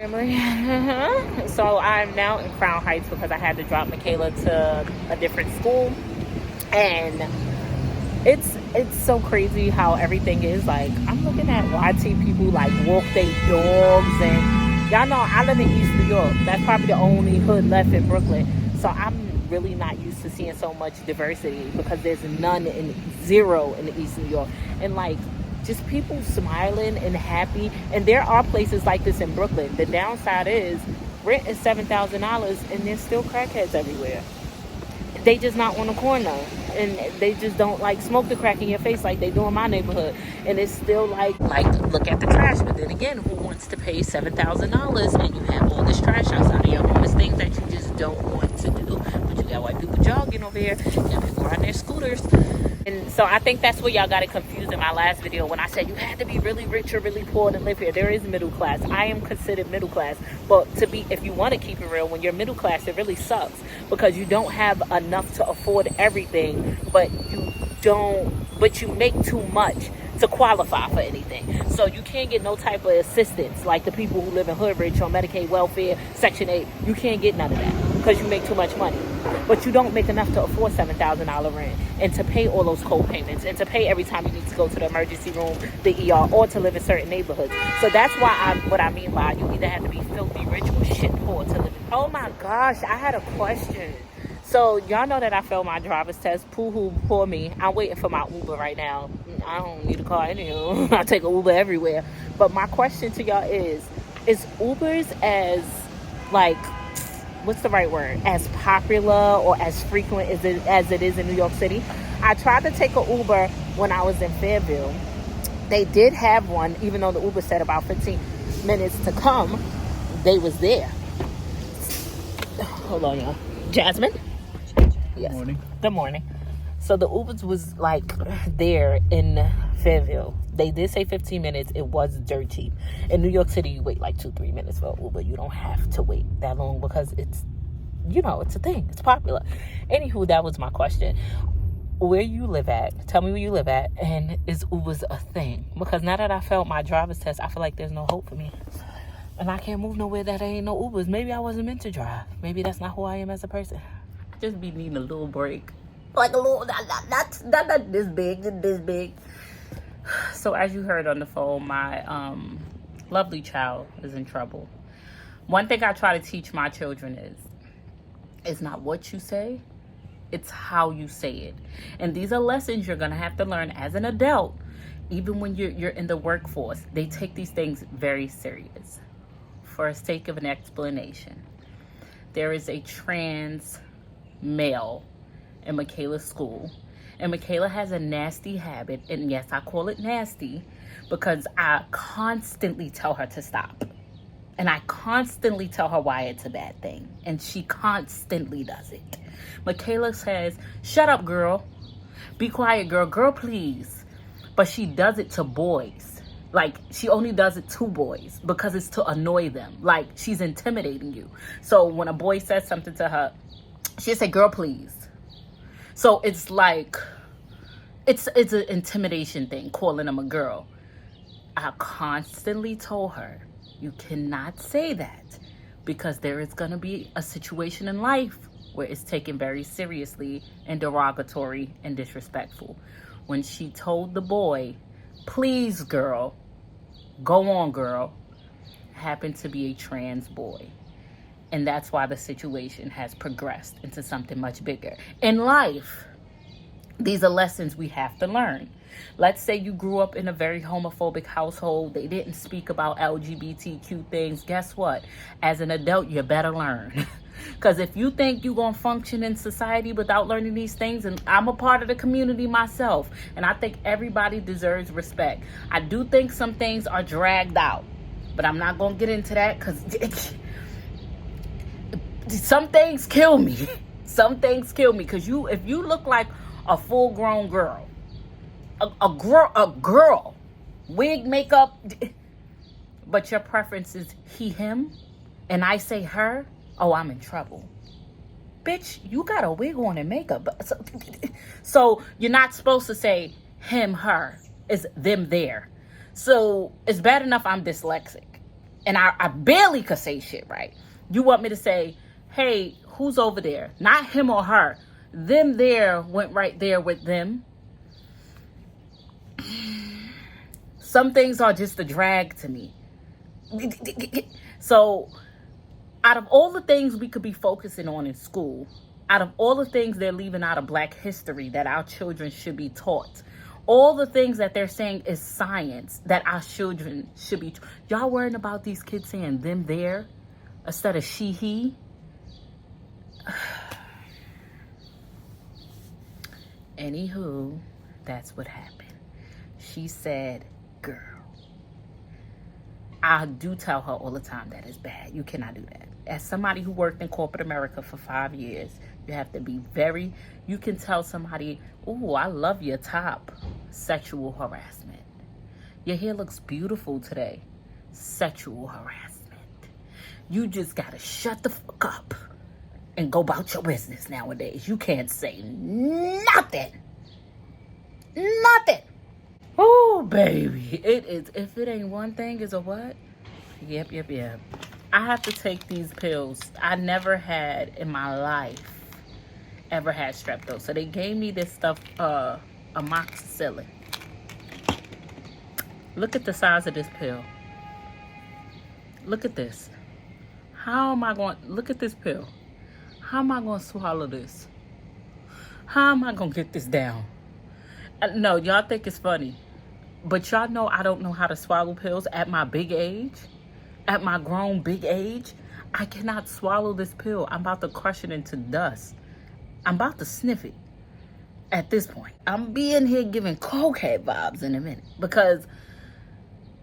Family. So I'm now in Crown Heights because I had to drop Makayla to a different school, and it's so crazy how everything is. Like, I'm looking at YT people like walk their dogs, and y'all know I live in East New York. That's probably the only hood left in Brooklyn. So I'm really not used to seeing so much diversity because there's zero in East New York, and like, just people smiling and happy. And there are places like this in Brooklyn. The downside is rent is $7,000 and there's still crackheads everywhere. They just not on the corner, and they just don't like smoke the crack in your face like they do in my neighborhood. And it's still like look at the trash. But then again, who wants to pay $7,000 and you have all this trash outside of your home? It's things that you just don't want to do. But you got white people jogging over here, you got people riding their scooters. And so I think that's where y'all got it confused in my last video when I said you had to be really rich or really poor to live here. There is middle class. I am considered middle class. But if you want to keep it real, when you're middle class, it really sucks because you don't have enough to afford everything, but you make too much to qualify for anything. So you can't get no type of assistance like the people who live in hood rich on Medicaid, welfare, Section 8. You can't get none of that because you make too much money. But you don't make enough to afford $7,000 rent and to pay all those co-payments and to pay every time you need to go to the emergency room, the ER, or to live in certain neighborhoods. So that's what I mean by you either have to be filthy rich or shit poor to live in. Oh my gosh, I had a question. So y'all know that I failed my driver's test. Pooh, poor me. I'm waiting for my Uber right now. I don't need a car anywho. I take an Uber everywhere. But my question to y'all is Ubers as like, what's the right word? As popular or as frequent as it is in New York City? I tried to take an Uber when I was in Fairville. They did have one, even though the Uber said about 15 minutes to come. They was there. Hold on, y'all. Jasmine? Yes. Good morning. Good morning. So the Ubers was like there in Fairville. They did say 15 minutes. It was dirt cheap. In New York City, you wait like 2-3 minutes for an Uber. You don't have to wait that long because it's a thing. It's popular. Anywho, that was my question. Where you live at? Tell me where you live at. And is Ubers a thing? Because now that I failed my driver's test, I feel like there's no hope for me. And I can't move nowhere that ain't no Ubers. Maybe I wasn't meant to drive. Maybe that's not who I am as a person. Just be needing a little break. Like a little, not this big, this big. So as you heard on the phone, my lovely child is in trouble. One thing I try to teach my children is, it's not what you say, it's how you say it. And these are lessons you're going to have to learn as an adult. Even when you're in the workforce, they take these things very serious. For the sake of an explanation, there is a trans male in Makayla's school, and Makayla has a nasty habit, and yes, I call it nasty because I constantly tell her to stop, and I constantly tell her why it's a bad thing, and she constantly does it. Makayla says, "Shut up, girl. Be quiet, girl, please." But she does it to boys. Like, she only does it to boys because it's to annoy them. Like, she's intimidating you. So when a boy says something to her, she'll say, "Girl, please." So it's like, it's an intimidation thing, calling him a girl. I constantly told her, you cannot say that because there is going to be a situation in life where it's taken very seriously and derogatory and disrespectful. When she told the boy, "Please, girl, go on, girl," happened to be a trans boy. And that's why the situation has progressed into something much bigger. In life, these are lessons we have to learn. Let's say you grew up in a very homophobic household. They didn't speak about LGBTQ things. Guess what? As an adult, you better learn. Because if you think you're going to function in society without learning these things, and I'm a part of the community myself, and I think everybody deserves respect. I do think some things are dragged out, but I'm not going to get into that because some things kill me. Some things kill me because if you look like a full-grown girl, a girl, wig, makeup, but your preference is he, him, and I say her, oh, I'm in trouble. Bitch, you got a wig on and makeup. So you're not supposed to say him, her. It's them, there. So it's bad enough I'm dyslexic. and I barely could say shit right. You want me to say, hey, who's over there? Not him or her. Them there went right there with them. Some things are just a drag to me. So, out of all the things we could be focusing on in school, out of all the things they're leaving out of Black history that our children should be taught, all the things that they're saying is science that our children should be. Y'all worrying about these kids saying them there instead of she, he? Anywho, that's what happened. She said, girl. I do tell her all the time that is bad. You cannot do that. As somebody who worked in corporate America for 5 years, you have to be very, you can tell somebody, oh, I love your top. Sexual harassment. Your hair looks beautiful today. Sexual harassment. You just gotta shut the fuck up and go about your business nowadays. You can't say nothing. Nothing. Oh, baby. It is, if it ain't one thing, it's a what? Yep. I have to take these pills. I never had in my life ever had strep. So they gave me this stuff, amoxicillin. Look at the size of this pill. Look at this. How am I going, look at this pill. How am I going to swallow this? How am I going to get this down? No, y'all think it's funny. But y'all know I don't know how to swallow pills at my big age. At my grown big age. I cannot swallow this pill. I'm about to crush it into dust. I'm about to sniff it at this point. I'm being here giving cokehead vibes in a minute. Because,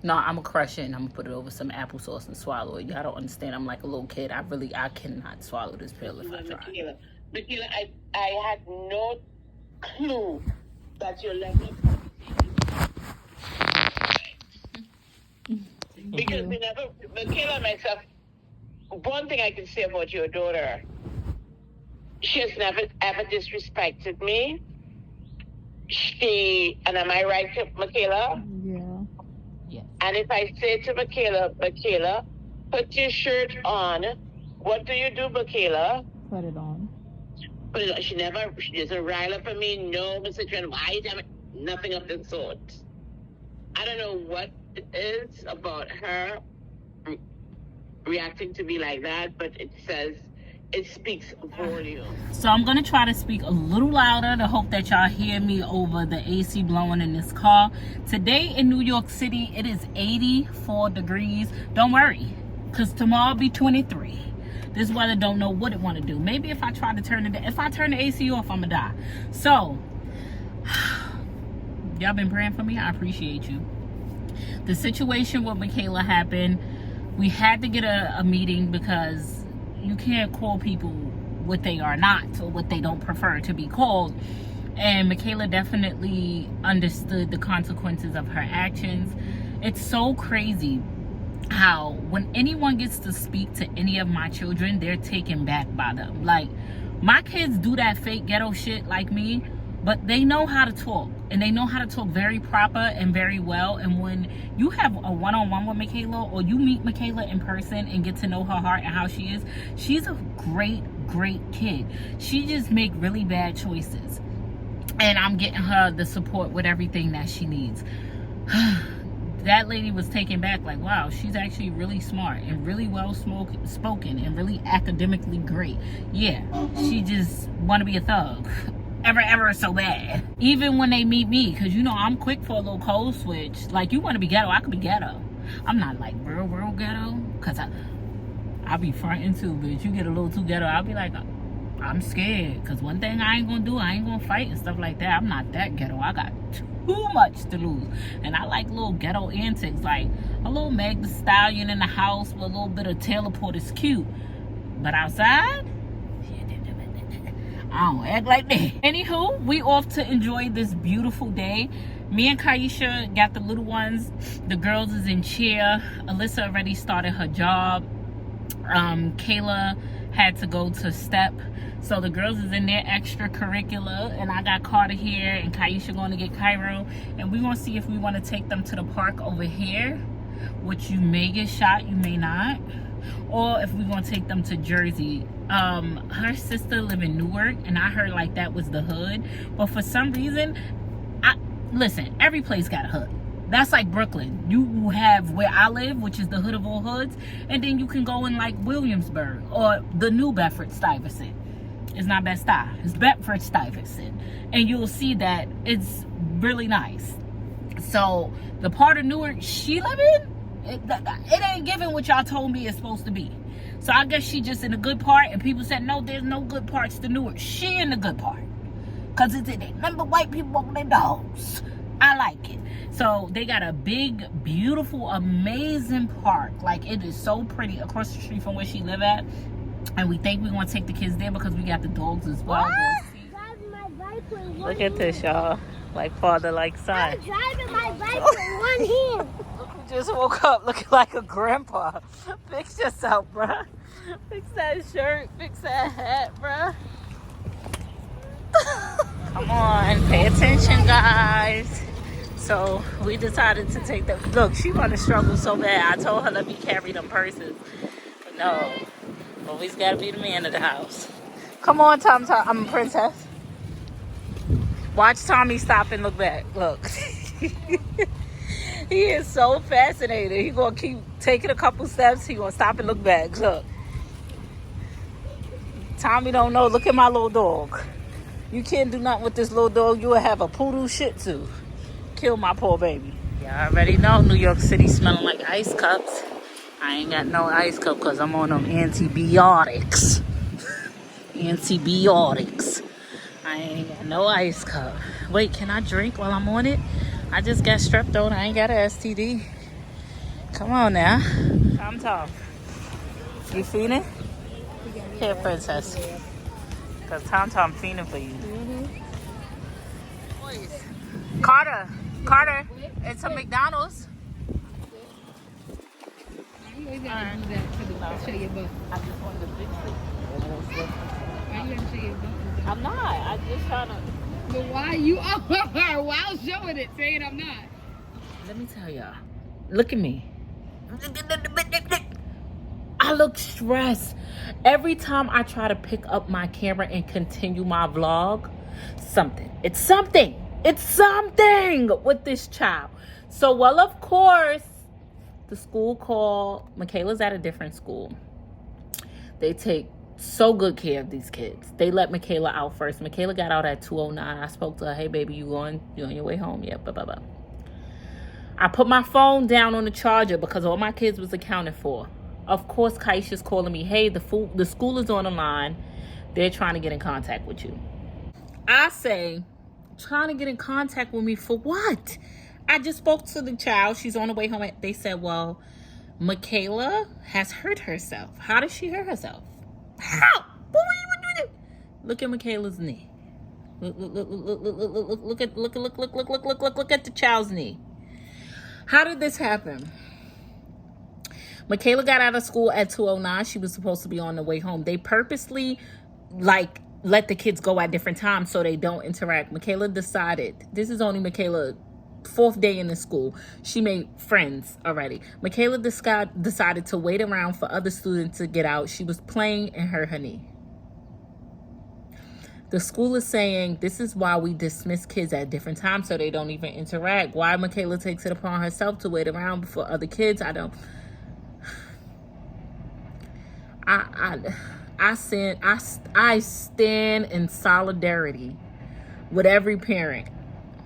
no, I'm going to crush it and I'm going to put it over some applesauce and swallow it. Y'all don't understand. I'm like a little kid. I cannot swallow this pill if I try. Makayla, I had no clue that your level. Because Makayla and myself, one thing I can say about your daughter, she has never ever disrespected me. And am I right, Makayla? Yeah. And if I say to Makayla, put your shirt on, what do you do, Makayla? Put it on. Put it on. She doesn't rile up for me. No, Mr. Trent, why? Nothing of the sort. I don't know what it is about her reacting to me like that, but it speaks volume. So I'm going to try to speak a little louder to hope that y'all hear me over the AC blowing in this car. Today in New York City, it is 84 degrees. Don't worry, because tomorrow will be 23. This weather don't know what it want to do. Maybe if I try to turn the AC off, I'm going to die. So, y'all been praying for me? I appreciate you. The situation with Makayla happened. We had to get a meeting because you can't call people what they are not or what they don't prefer to be called. And Makayla definitely understood the consequences of her actions. It's so crazy how when anyone gets to speak to any of my children, they're taken back by them. Like, my kids do that fake ghetto shit like me, but they know how to talk, and they know how to talk very proper and very well. And when you have a one-on-one with Makayla, or you meet Makayla in person and get to know her heart and how she is, she's a great kid. She just make really bad choices, and I'm getting her the support with everything that she needs. That lady was taken back, like, wow, she's actually really smart and really well spoken and really academically great. Yeah, she just want to be a thug. Ever so bad. Even when they meet me, because you know I'm quick for a little code switch. Like, you want to be ghetto, I could be ghetto. I'm not like real ghetto, because I be fronting too, but you get a little too ghetto, I'll be like, I'm scared. Because one thing I ain't gonna do, I ain't gonna fight and stuff like that. I'm not that ghetto. I got too much to lose. And I like little ghetto antics, like a little Meg Thee Stallion in the house with a little bit of teleport is cute. But outside, I don't act like that. Anywho, we off to enjoy this beautiful day. Me and Kaisha got the little ones. The girls is in cheer. Alyssa already started her job. Kayla had to go to step. So the girls is in their extracurricular. And I got Karter here and Kaisha going to get Cairo. And we want to see if we want to take them to the park over here. which you may get shot, you may not. Or if we're gonna take them to Jersey. Her sister live in Newark, and I heard like that was the hood. But for some reason, listen, every place got a hood. That's like Brooklyn. You have where I live, which is the hood of all hoods, and then you can go in like Williamsburg or the new Bedford-Stuyvesant. It's not Bed-Stuy, it's Bedford-Stuyvesant, and you'll see that it's really nice. So the part of Newark she live in, it ain't giving what y'all told me it's supposed to be. So I guess she just in a good part, and people said no, there's no good parts to Newark. She in the good part, cause it's in it. Number white people walking their dogs. I like it. So they got a big, beautiful, amazing park. Like, it is so pretty across the street from where she live at. And we think we're going to take the kids there because we got the dogs as well. Look at this, y'all. Like father, like son. I'm driving my bike with one hand. Look who just woke up looking like a grandpa. Fix yourself, bruh. Fix that shirt. Fix that hat, bruh. Come on, pay attention, guys. So we decided to take the look. She want to struggle so bad. I told her let me carry them purses, but no. Always gotta be the man of the house. Come on, Tom. I'm a princess. Watch Tommy stop and look back. Look, he is so fascinated. He gonna keep taking a couple steps. He gonna stop and look back. Look, Tommy don't know. Look at my little dog. You can't do nothing with this little dog. You will have a poodle shih tzu. Kill my poor baby. Y'all already know New York City smelling like ice cups. I ain't got no ice cup because I'm on them antibiotics. Antibiotics. I ain't got no ice cup. Wait, can I drink while I'm on it? I just got strep throat. I ain't got an STD. Come on now. I'm tough. You feeling? Here, princess. Because Tom fiending for you. Carter, it's a McDonald's. You always got to do that to show your butt. I just wanted to fix it. Why you got to show your butt? I'm not. I just trying to. But why you are while showing it, saying I'm not? Let me tell y'all. Look at me. I look stressed. Every time I try to pick up my camera and continue my vlog, it's something with this child. So, well, of course, the school called. Makayla's at a different school. They take so good care of these kids. They let Makayla out first. Makayla got out at 2:09. I spoke to her. Hey, baby, you on your way home? Yeah, blah, blah, blah. I put my phone down on the charger because all my kids was accounted for. Of course, Kaisha's calling me. Hey, the school is on the line. They're trying to get in contact with you. I say, trying to get in contact with me for what? I just spoke to the child. She's on the way home. They said, well, Makayla has hurt herself. How did she hurt herself? How? What were you doing? Look at Makayla's knee. Look at the child's knee. How did this happen? Makayla got out of school at 2:09. She was supposed to be on the way home. They purposely let the kids go at different times so they don't interact. Makayla decided, this is only Makayla 4th day in the school. She made friends already. Makayla decided to wait around for other students to get out. She was playing and hurt her knee. The school is saying this is why we dismiss kids at different times so they don't even interact. Why Makayla takes it upon herself to wait around for other kids, I don't. I stand in solidarity with every parent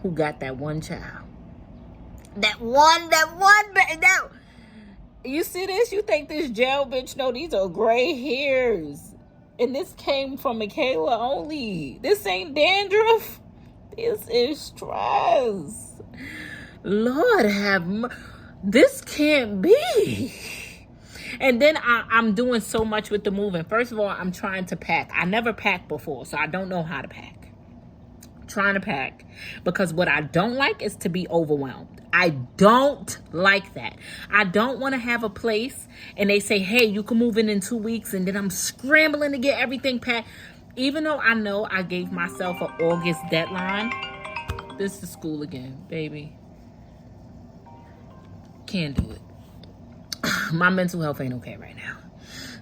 who got that one child. You see this? You think this jail bitch? No, these are gray hairs. And this came from Makayla only. This ain't dandruff. This is stress. Lord this can't be. And then I'm doing so much with the moving. First of all, I'm trying to pack. I never packed before, so I don't know how to pack. Trying to pack because what I don't like is to be overwhelmed. I don't like that. I don't want to have a place and they say, hey, you can move in 2 weeks, and then I'm scrambling to get everything packed. Even though I know I gave myself an August deadline, this is school again, baby. Can't do it. my mental health ain't okay right now.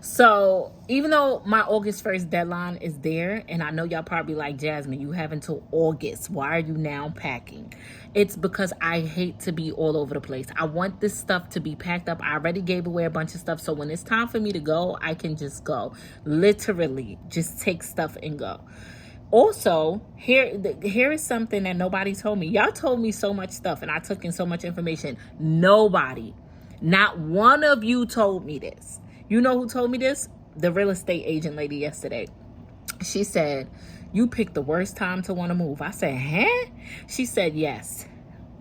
So even though my August 1st deadline is there, and I know y'all probably like, Jasmine, you have until August. Why are you now packing? It's because I hate to be all over the place. I want this stuff to be packed up. I already gave away a bunch of stuff. So when it's time for me to go, I can just go. Literally, just take stuff and go. Also, here is something that nobody told me. Y'all told me so much stuff, and I took in so much information. Nobody, not one of you told me this. You know who told me this? The real estate agent lady yesterday. She said, you picked the worst time to want to move. I said, huh? She said, yes.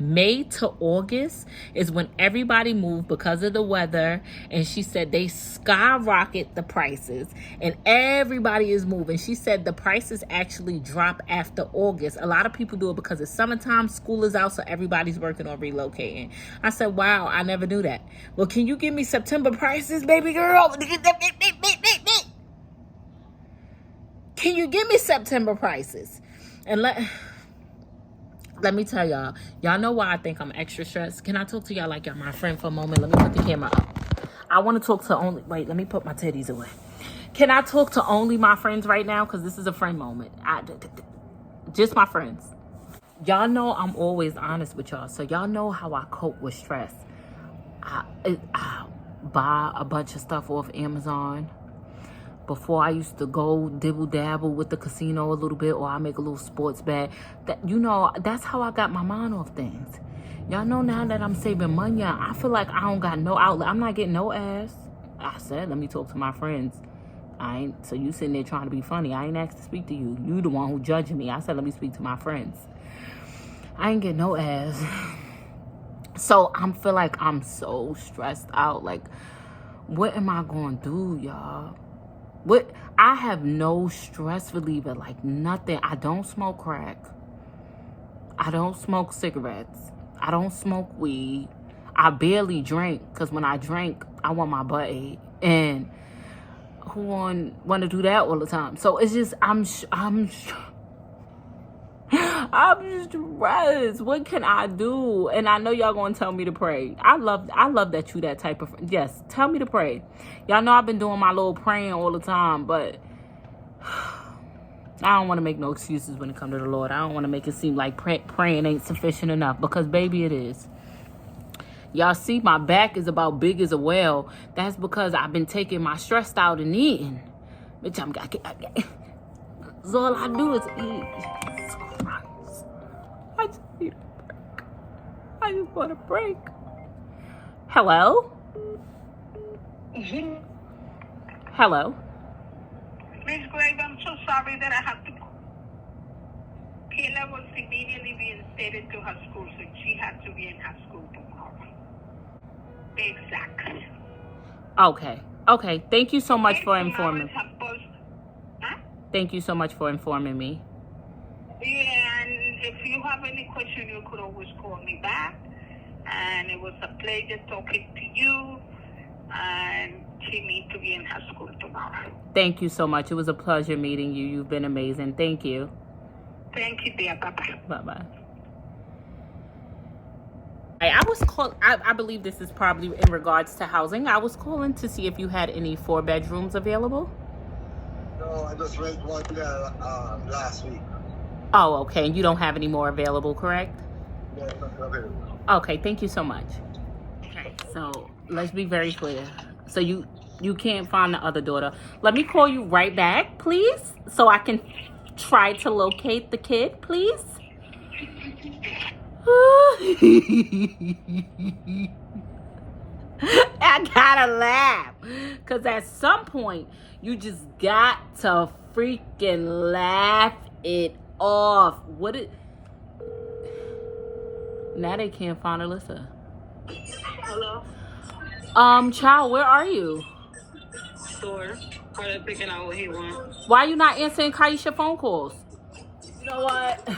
May to August is when everybody moved because of the weather. And she said they skyrocket the prices and everybody is moving. She said the prices actually drop after August. A lot of people do it because it's summertime, school is out, so everybody's working on relocating. I said, wow, I never knew that. Well, can you give me September prices, baby girl? Can you give me September prices? And let me tell y'all know why I think I'm extra stressed. Can I talk to y'all like y'all my friend for a moment? Let me put the camera up. I want to talk to only, wait, let me put my titties away. Can I talk to only my friends right now? Because this is a friend moment. Just my friends. Y'all know I'm always honest with y'all. So y'all know how I cope with stress. I buy a bunch of stuff off Amazon. Before, I used to go dibble-dabble with the casino a little bit, or I make a little sports bet. That's how I got my mind off things. Y'all know now that I'm saving money, I feel like I don't got no outlet. I'm not getting no ass. I said, let me talk to my friends. So you sitting there trying to be funny. I ain't asked to speak to you. You the one who judging me. I said, let me speak to my friends. I ain't getting no ass. So I feel like I'm so stressed out. Like, what am I going to do, y'all? What? I have no stress reliever, like nothing. I don't smoke crack. I don't smoke cigarettes. I don't smoke weed. I barely drink, because when I drink, I want my butt ate. And who want to do that all the time? So it's just, I'm stressed. What can I do? And I know y'all gonna tell me to pray. I love that you that type of friend. Yes, tell me to pray. Y'all know I've been doing my little praying all the time, but I don't want to make no excuses when it comes to the Lord. I don't want to make it seem like praying ain't sufficient enough, because baby, it is. Y'all see my back is about big as a well. That's because I've been taking my stress out and eating. Bitch, all I do is eat. Jesus Christ. I just need a break. I just want a break. Hello? Hello? Miss Grave, I'm so sorry that I have to. Kayla was immediately reinstated to her school, so she had to be in her school tomorrow. Exactly. Okay. Thank you so much for informing. Thank you so much for informing me. Yeah, and if you have any question, you could always call me back. And it was a pleasure talking to you. And she needs to be in her school tomorrow. Thank you so much. It was a pleasure meeting you. You've been amazing. Thank you. Thank you, dear. Bye-bye. Bye-bye. I was called. I believe this is probably in regards to housing. I was calling to see if you had any 4 bedrooms available. No, I just rent one there last week. Oh, okay. And you don't have any more available, correct? No, not available. Okay, thank you so much. Okay, so let's be very clear. So you can't find the other daughter. Let me call you right back, please, so I can try to locate the kid, please. I gotta laugh, because at some point you just got to freaking laugh it off. Now they can't find Alyssa. Hello? Child, where are you? Store. Karter picking out what he wants. Why are you not answering Kaisha phone calls? You know what?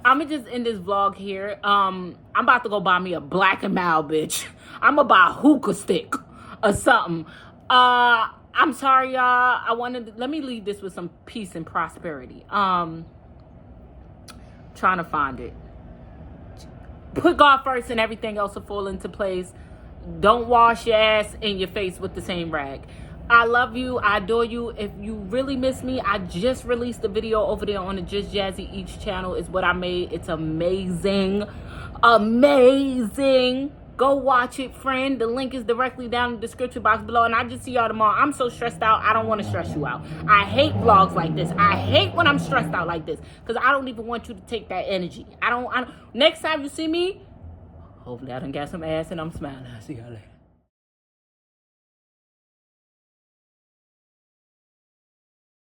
I'ma just end this vlog here. I'm about to go buy me a Black and Mild, bitch. I'ma buy a hookah stick or something. I'm sorry, y'all. Let me leave this with some peace and prosperity. Trying to find it. Put God first and everything else will fall into place. Don't wash your ass in your face with the same rag. I love you. I adore you. If you really miss me, I just released a video over there on the Just Jazzy each channel. Is what I made. It's amazing. Amazing. Go watch it, friend. The link is directly down in the description box below. And I just see y'all tomorrow. I'm so stressed out. I don't want to stress you out. I hate vlogs like this. I hate when I'm stressed out like this. Because I don't even want you to take that energy. I don't. Next time you see me, hopefully I done got some ass and I'm smiling. I'll see y'all later.